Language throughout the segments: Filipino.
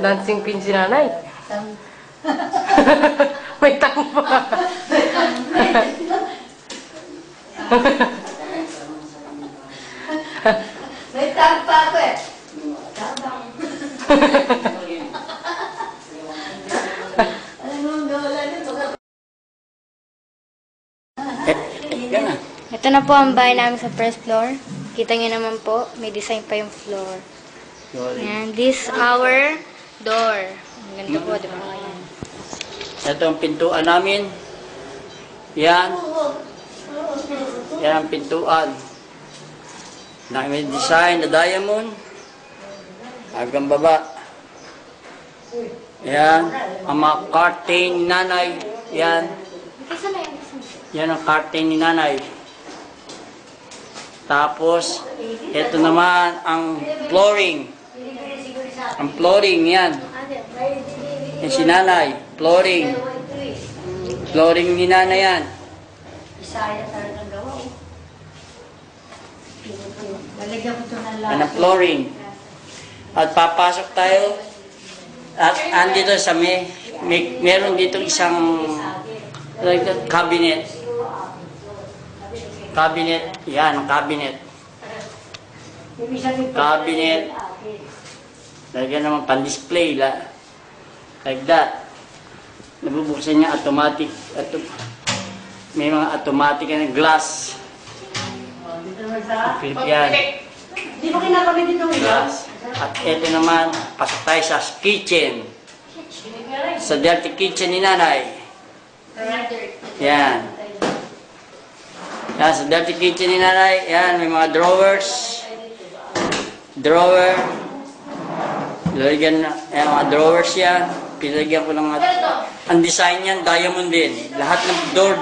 Dancing queen si nanay. May tang pa. May tang pa ako eh. Ito na po ang bahay namin sa first floor. Kita nyo naman po, may design pa yung floor. And this our door. Ang ganda po, di ba? Ito ang pintuan namin. Yan. Yan ang pintuan. May design na diamond. Hanggang baba. Yan. Ang mga curtain ni nanay. Yan. Yan ang curtain ni nanay. Tapos, ito naman ang flooring. Ang flooring, yan. Yan si nanay. Flooring. Flooring ni nanay yan. Yan ang flooring. At papasok tayo. At andito sa meron dito isang cabinet. Cabinet. Yan, ang cabinet. Cabinet. Lagyan naman pan-display. Like that. Nabubuksan niya automatic. May mga automatic na glass. Flip yan. Di ba kinakamit dito Glass. At ito naman, pasok tayo sa kitchen. Sa dirty kitchen ni nanay. Yan. Yan, sa dirty kitchen ni nanay, yan, may mga drawers. Drawer. Lalagyan na, yan, mga drawers yan. Pinagyan ko ng ang design niyan, diamond din. Lahat ng door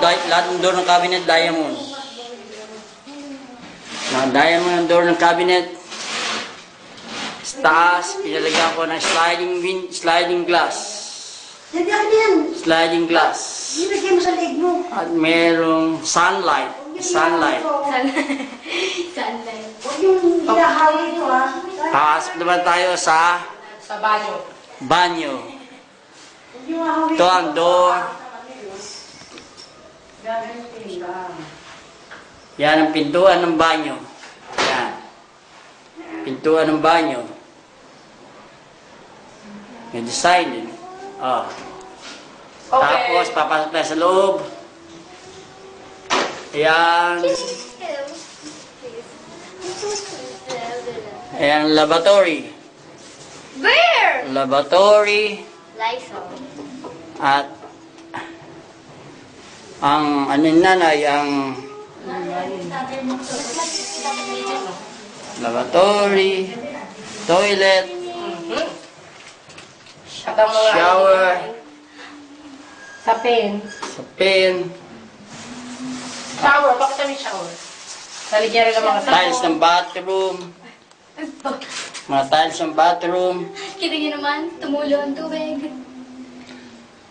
ng cabinet, diamond. Diamond ang door ng cabinet. Sa taas, pinalagyan ko ng sliding glass. Sliding glass. Ilagay mo sa leg mo. At merong sunlight. Sunlight. Huwag yung ilahawi ito ha. Pasok naman tayo sa banyo. banyo. Huwag yung ahawin. Ito ang door. Yan ang pintuan ng banyo. Yan. Pintuan ng banyo. May design din. Oh. Okay. Tapos, papasok tayo sa loob. Ayan. Ayan, lavatory. Where? Lavatory. Lysol. At ang ano yung nanay, ang lavatory, toilet, At ang mga shower, sa pen. sa pen, Shower. Bakit kami shower? Naligyan rin ng mga tiles ng bathroom, mga tiles ng bathroom. Kita nyo naman, tumulo ang tubig.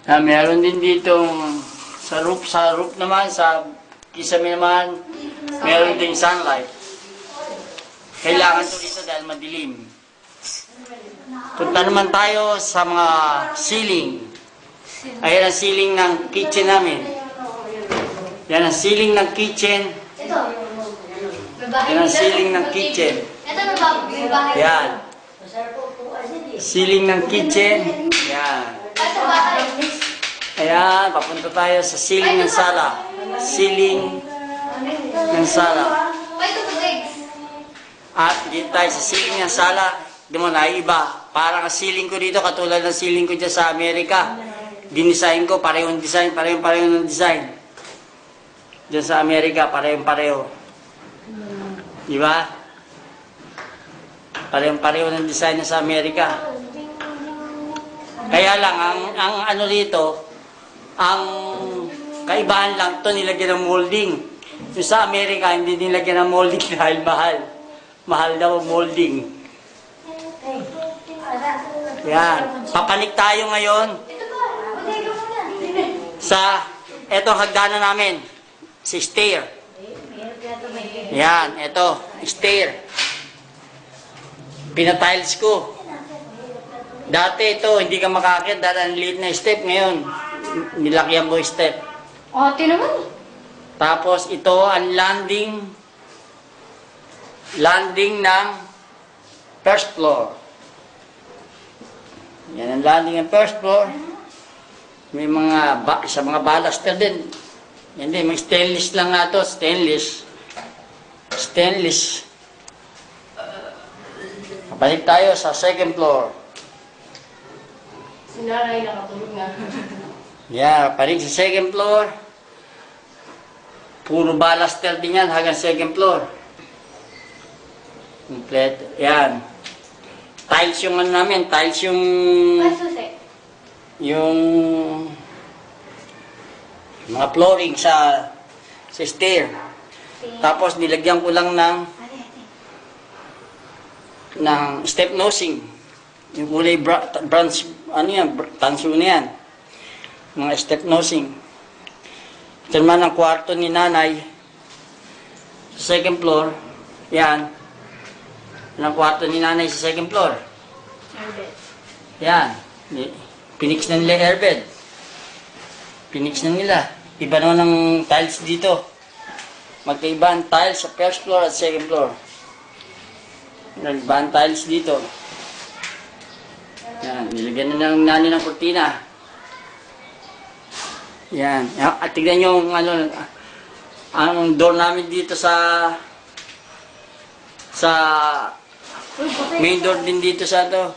Meron din ditong sa roof naman, sa kisame naman, meron din sunlight. Kailangan ito dito dahil madilim. Punta naman tayo sa mga ceiling. Ayan ang ceiling ng kitchen namin. Yan ang ceiling ng kitchen. Ito. Yan ang ceiling ng kitchen. Ito may bahay. Yan. Ceiling ng kitchen. Yan. Ito bahay. Ayan, papunta tayo sa ceiling ng sala. Ceiling ng sala. Ito tubig. At dito tayo sa ceiling ng sala. Di mo na, iba. Parang ang ceiling ko dito, katulad ng ceiling ko dyan sa Amerika. Dinisign ko, parehong design, parehong ng design. Dyan sa Amerika, parehong-pareho. Di ba? Parehong-pareho ng design na sa Amerika. Kaya lang, ang ano dito, ang kaibahan lang to nilagyan ng molding. Yung sa Amerika, hindi nilagyan ng molding dahil mahal. Mahal daw molding. Yan. Papanik tayo ngayon sa etong hagdanan namin. Si stair. Yan, eto, stair. Pinatiles ko. Dati ito, hindi ka makakit dahil ang liit na step. Ngayon, nilakyan ko yung step. Ate naman. Tapos ito ang landing ng first floor. Yan ang landing ng first floor. May mga sa mga baluster din. Hindi, may stainless lang nga to, stainless. Balik tayo sa second floor. Si nanay nakatulog nga. Yeah, balik sa second floor. Puro baluster din yan hanggang second floor. Complete. Yan. Tiles yung ano namin, tiles yung mga flooring sa stair. Tapos nilagyan ko lang ng step nosing. Yung kulay bronze, ano yan, tanso na yan. Mga step nosing. Ito naman ang kwarto ni nanay. Sa second floor. Yan. Ang kwarto ni nanay sa second floor. Yan. Pinix na nila airbed. Pinix na nila. Iba naman ang tiles dito. Magkaiba ang tiles sa first floor at second floor. Iba ang tiles dito. Yan. Nilagyan na ng nani ng kurtina. Yan. At tignan nyo ang door namin dito sa main door din dito sa to.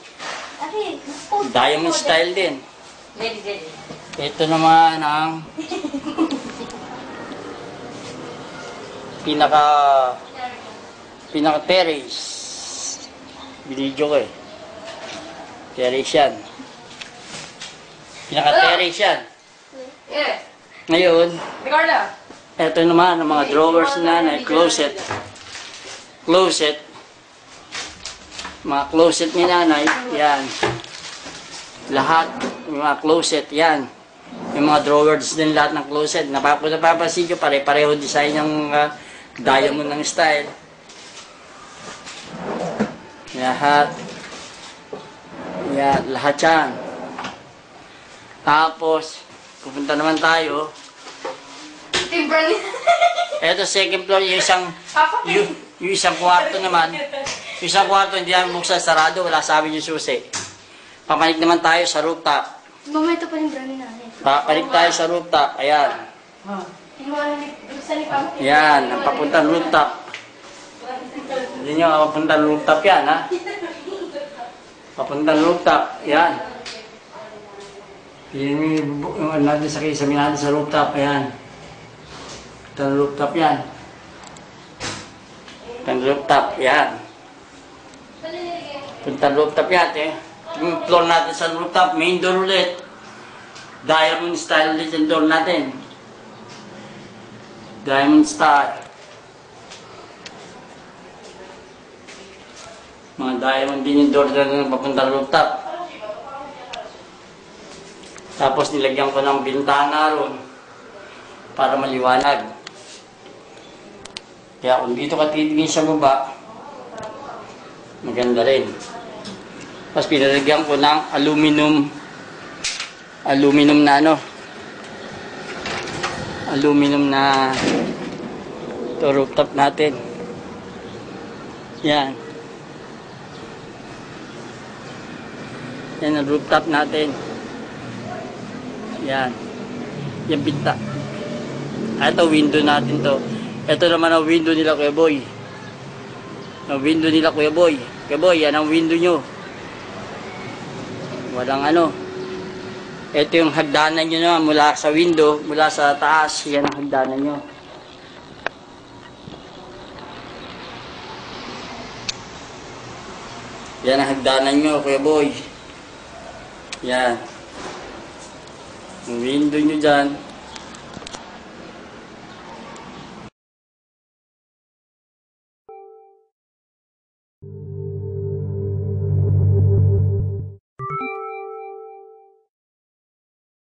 Diamond style din. Ito naman ang pinaka terrace. Binidyo ko eh. Terrace yan. Pinaka terrace yan. Yes. Ngayon, Ricardo. ito naman ang mga drawers na closet. Mga closet ni nanay, yan. Lahat, yung mga closet, yan. Yung mga drawers din lahat ng closet. Napapansin nyo, pare-pareho design yung diamond ng style. Lahat. Yan, lahat yan. Tapos, pupunta naman tayo. Timber ni... Ito, second floor, yung isang kwarto naman. Yung isang kwarto, hindi namin buksan, sarado, wala sa amin yung susi. Papanik naman tayo sa rooftop. Mama, ito pa yung brownie namin. Papanik tayo sa rooftop, ayan. Yan, ang papuntang rooftop. Hindi nyo, papuntang rooftop yan, ha? Papuntang rooftop, yan. Yan yung natin sa kisami natin sa rooftop, ayan. Papuntang rooftop yan. Papuntang rooftop, yan. Papuntang rooftop yan, eh. Yung floor natin sa rooftop, main door ulit. Diamond style ulit yung door natin. Diamond style. Mga diamond din yung door na papuntang rooftop. Tapos nilagyan ko ng bintana ron para maliwanag. Kaya kung dito ka titigin sa baba, maganda rin. Tapos pinalagyan ko ng aluminum na ito rooftop natin. Yan. Yan ang rooftop natin. Yan. Yan pinta. Ito window natin to. Ito naman ang window nila Kuya Boy. Ang window nila Kuya Boy. Kuya Boy, yan ang window nyo. Walang ano. Ito yung hagdanan nyo naman mula sa window, mula sa taas. Yan ang hagdanan nyo. Yan ang hagdanan nyo, Kuya Boy. Yan. Yung window nyo dyan.